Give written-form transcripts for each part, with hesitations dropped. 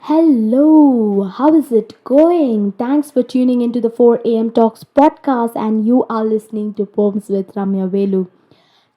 Hello, how is it going? Thanks for tuning into the 4 a.m. Talks podcast, and you are listening to Poems with Ramya Velu.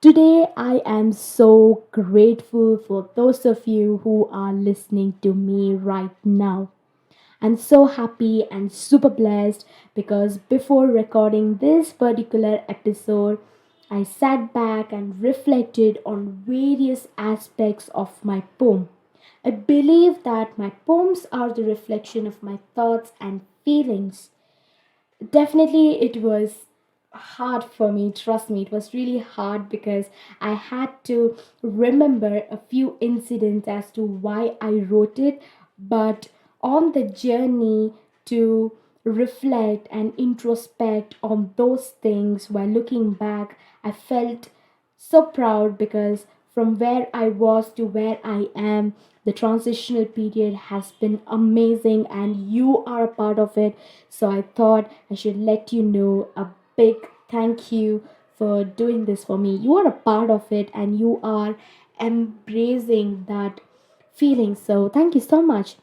Today, I am so grateful for those of you who are listening to me right now. I'm so happy and super blessed because before recording this particular episode, I sat back and reflected on various aspects of my poem. I believe that my poems are the reflection of my thoughts and feelings. Definitely, it was hard for me, trust me, it was really hard because I had to remember a few incidents as to why I wrote it. But on the journey to reflect and introspect on those things while looking back, I felt so proud because from where I was to where I am, the transitional period has been amazing and you are a part of it. So I thought I should let you know a big thank you for doing this for me. You are a part of it and you are embracing that feeling. So thank you so much.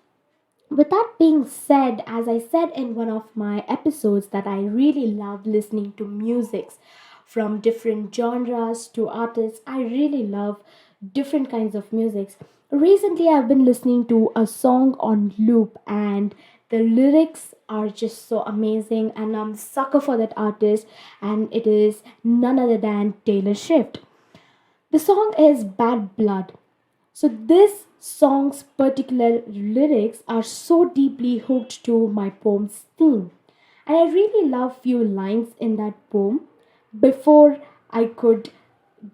With that being said, as I said in one of my episodes, that I really love listening to musics from different genres to artists. I really love different kinds of musics. Recently, I've been listening to a song on loop, and the lyrics are just so amazing, and I'm a sucker for that artist, and it is none other than Taylor Swift. The song is Bad Blood. So this song's particular lyrics are so deeply hooked to my poem's theme. And I really love few lines in that poem. Before I could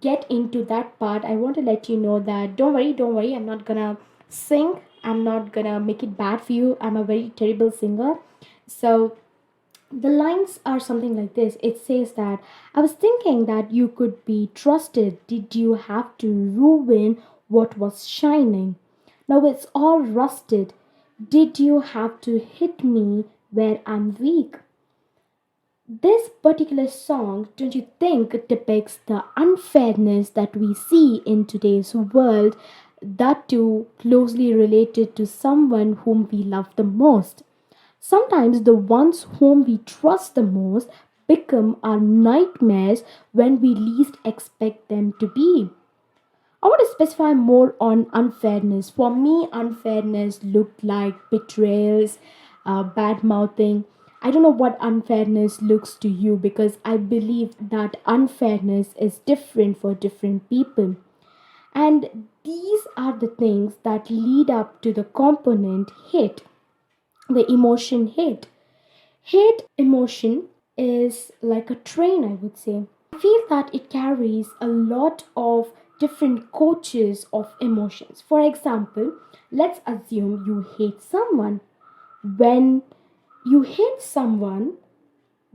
get into that part, I want to let you know that don't worry, I'm not gonna sing. I'm not gonna make it bad for you. I'm a very terrible singer. So the lines are something like this. It says that I was thinking that you could be trusted. Did you have to ruin what was shining? Now it's all rusted. Did you have to hit me where I'm weak? This particular song, don't you think, depicts the unfairness that we see in today's world, that too closely related to someone whom we love the most? Sometimes the ones whom we trust the most become our nightmares when we least expect them to be. I want to specify more on unfairness. For me, unfairness looked like betrayals, bad mouthing. I don't know what unfairness looks to you because I believe that unfairness is different for different people. And these are the things that lead up to the component hate, the emotion hate. Hate emotion is like a train, I would say. I feel that it carries a lot of different coaches of emotions. For example, let's assume you hate someone. When you hate someone,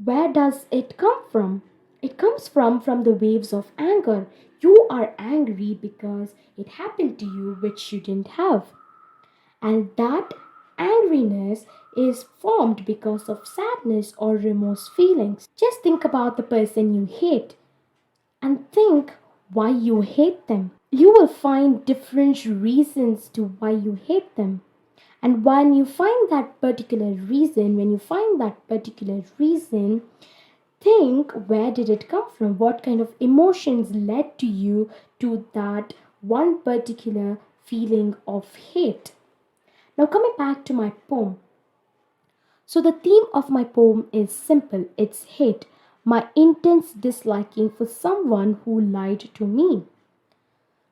where does it come from? It comes from the waves of anger. You are angry because it happened to you which you didn't have. And that angriness is formed because of sadness or remorse feelings. Just think about the person you hate and think why you hate them. You will find different reasons to why you hate them. And when you find that particular reason, think where did it come from? What kind of emotions led to you to that one particular feeling of hate? Now, coming back to my poem. So, the theme of my poem is simple, it's hate, my intense disliking for someone who lied to me.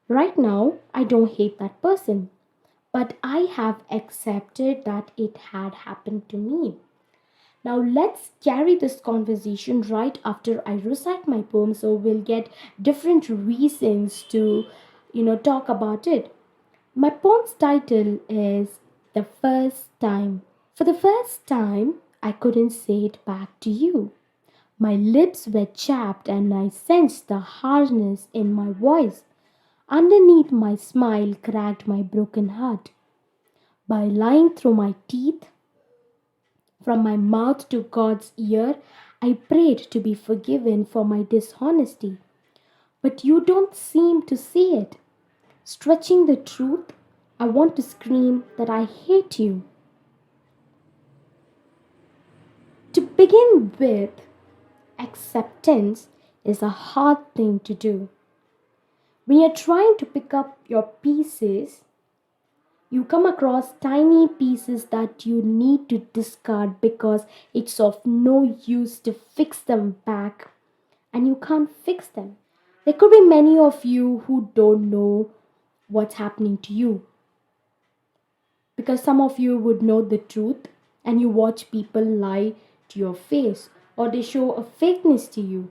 Right now, I don't hate that person, but I have accepted that it had happened to me. Now, let's carry this conversation right after I recite my poem so we'll get different reasons to, talk about it. My poem's title is The First Time. For the first time, I couldn't say it back to you. My lips were chapped and I sensed the hardness in my voice. Underneath my smile cracked my broken heart. By lying through my teeth, from my mouth to God's ear, I prayed to be forgiven for my dishonesty. But you don't seem to see it. Stretching the truth, I want to scream that I hate you. To begin with, acceptance is a hard thing to do. When you're trying to pick up your pieces, you come across tiny pieces that you need to discard because it's of no use to fix them back and you can't fix them. There could be many of you who don't know what's happening to you because some of you would know the truth and you watch people lie to your face or they show a fakeness to you.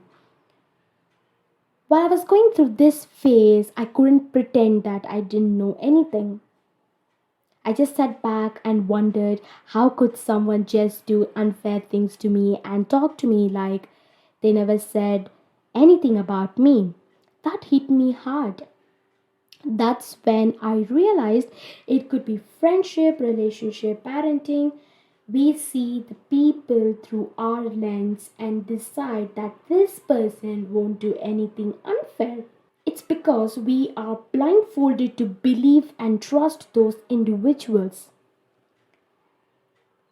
While I was going through this phase, I couldn't pretend that I didn't know anything. I just sat back and wondered how could someone just do unfair things to me and talk to me like they never said anything about me. That hit me hard. That's when I realized it could be friendship, relationship, parenting. We see the people through our lens and decide that this person won't do anything unfair. It's because we are blindfolded to believe and trust those individuals.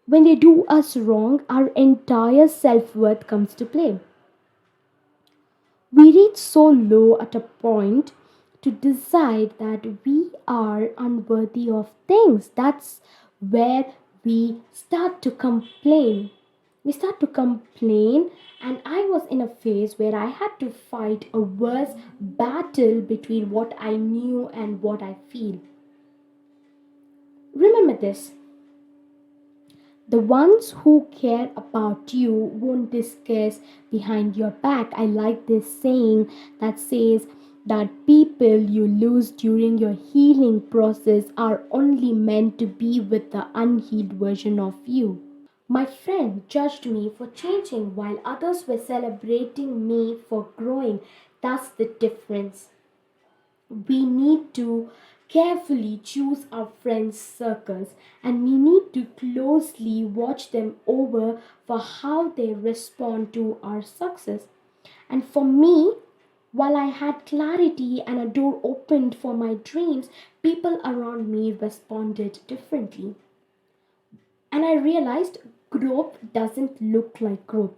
When they do us wrong, our entire self worth comes to play. We reach so low at a point to decide that we are unworthy of things. That's where we start to complain. We start to complain, and I was in a phase where I had to fight a worse battle between what I knew and what I feel. Remember this: the ones who care about you won't discuss behind your back. I like this saying that says that people you lose during your healing process are only meant to be with the unhealed version of you. My friend judged me for changing while others were celebrating me for growing. That's the difference. We need to carefully choose our friends' circles and we need to closely watch them over for how they respond to our success. And for me, while I had clarity and a door opened for my dreams, people around me responded differently. And I realized growth doesn't look like growth.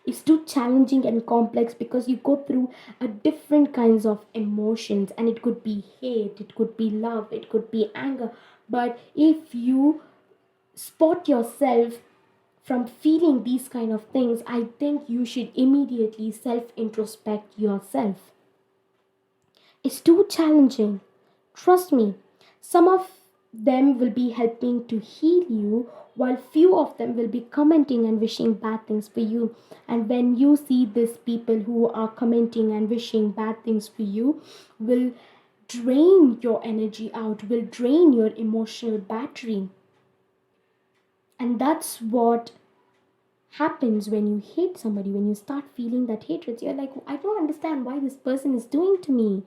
It's too challenging and complex because you go through a different kinds of emotions, and it could be hate, it could be love, it could be anger. But if you spot yourself from feeling these kind of things, I think you should immediately self introspect yourself. It's too challenging. Trust me, some of them will be helping to heal you, while few of them will be commenting and wishing bad things for you. And when you see these people who are commenting and wishing bad things for you, will drain your energy out, will drain your emotional battery. And that's what happens when you hate somebody, when you start feeling that hatred. You're like, I don't understand why this person is doing to me.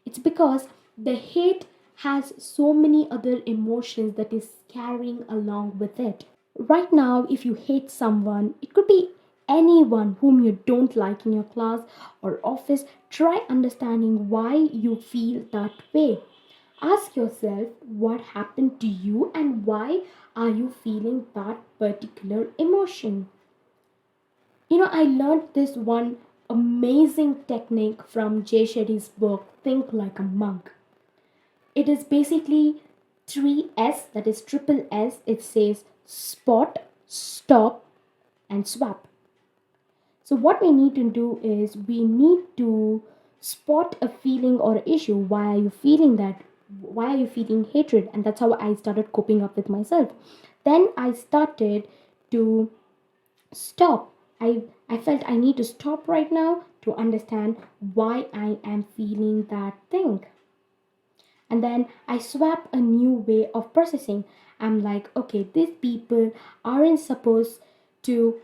It's because the hate has so many other emotions that is carrying along with it. Right now, if you hate someone, it could be anyone whom you don't like in your class or office, try understanding why you feel that way. Ask yourself what happened to you and why are you feeling that particular emotion. I learned this one amazing technique from Jay Shetty's book, Think Like a Monk. It is basically three S, that is triple S. It says spot, stop, and swap. So, what we need to do is we need to spot a feeling or issue. Why are you feeling that? Why are you feeling hatred? And that's how I started coping up with myself. Then I started to stop. I felt I need to stop right now to understand why I am feeling that thing. And then I swap a new way of processing. I'm like, okay, these people aren't supposed to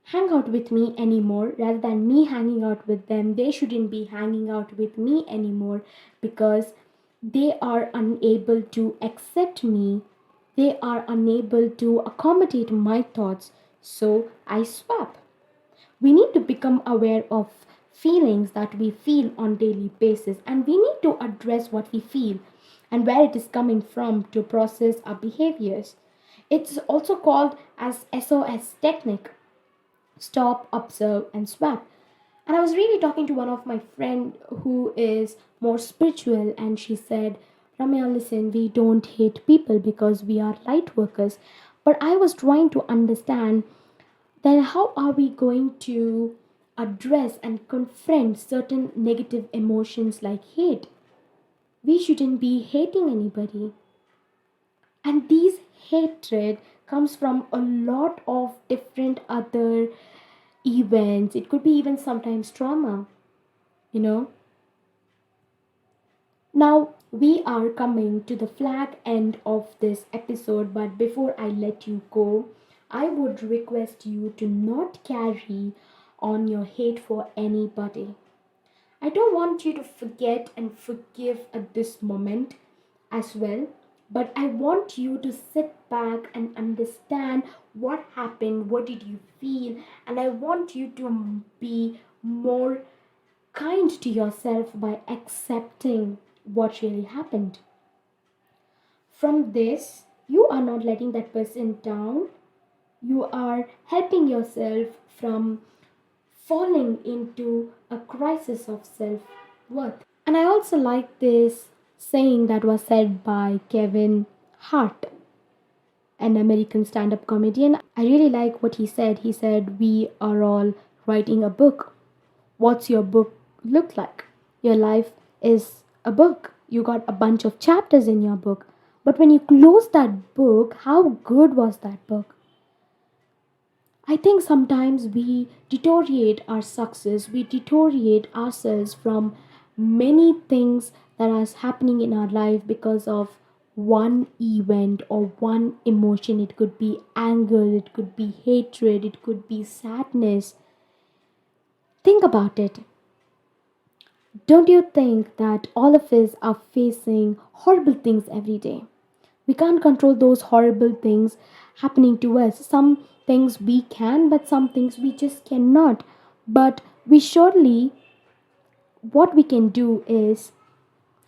hang out with me anymore. Rather than me hanging out with them, they shouldn't be hanging out with me anymore because they are unable to accept me. They are unable to accommodate my thoughts. So I swap. We need to become aware of feelings that we feel on daily basis, and we need to address what we feel. and where it is coming from to process our behaviors. It's also called as SOS technique: stop, observe, and swap. And I was really talking to one of my friend who is more spiritual, and she said, Ramya, listen, we don't hate people because we are light workers. But I was trying to understand, then how are we going to address and confront certain negative emotions like hate? We shouldn't be hating anybody. And these hatred comes from a lot of different other events. It could be even sometimes trauma, you know. Now we are coming to the flag end of this episode, but before I let you go, I would request you to not carry on your hate for anybody. I don't want you to forget and forgive at this moment as well, but I want you to sit back and understand what happened, what did you feel, and I want you to be more kind to yourself by accepting what really happened. From this, you are not letting that person down, you are helping yourself from falling into a crisis of self worth. And I also like this saying that was said by Kevin Hart, an American stand up comedian. I really like what he said. He said, we are all writing a book. What's your book look like? Your life is a book. You got a bunch of chapters in your book. But when you close that book, how good was that book? I think sometimes we deteriorate our success, we deteriorate ourselves from many things that are happening in our life because of one event or one emotion. It could be anger, it could be hatred, it could be sadness. Think about it. Don't you think that all of us are facing horrible things every day? We can't control those horrible things happening to us. Some things we can, but some things we just cannot. But we surely, what we can do is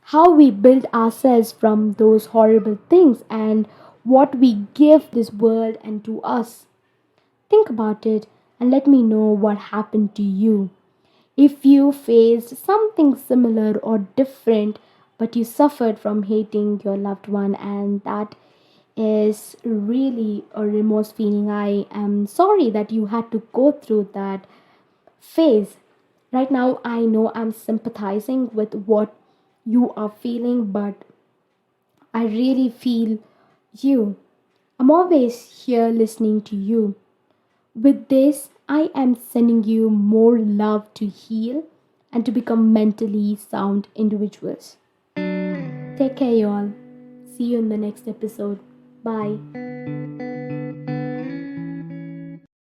how we build ourselves from those horrible things and what we give this world and to us. Think about it and let me know what happened to you. If you faced something similar or different, but you suffered from hating your loved one, and that is really a remorse feeling. I am sorry that you had to go through that phase. Right now, I know I'm sympathizing with what you are feeling, but I really feel you. I'm always here listening to you. With this, I am sending you more love to heal and to become mentally sound individuals. Take care, y'all. See you in the next episode. Bye.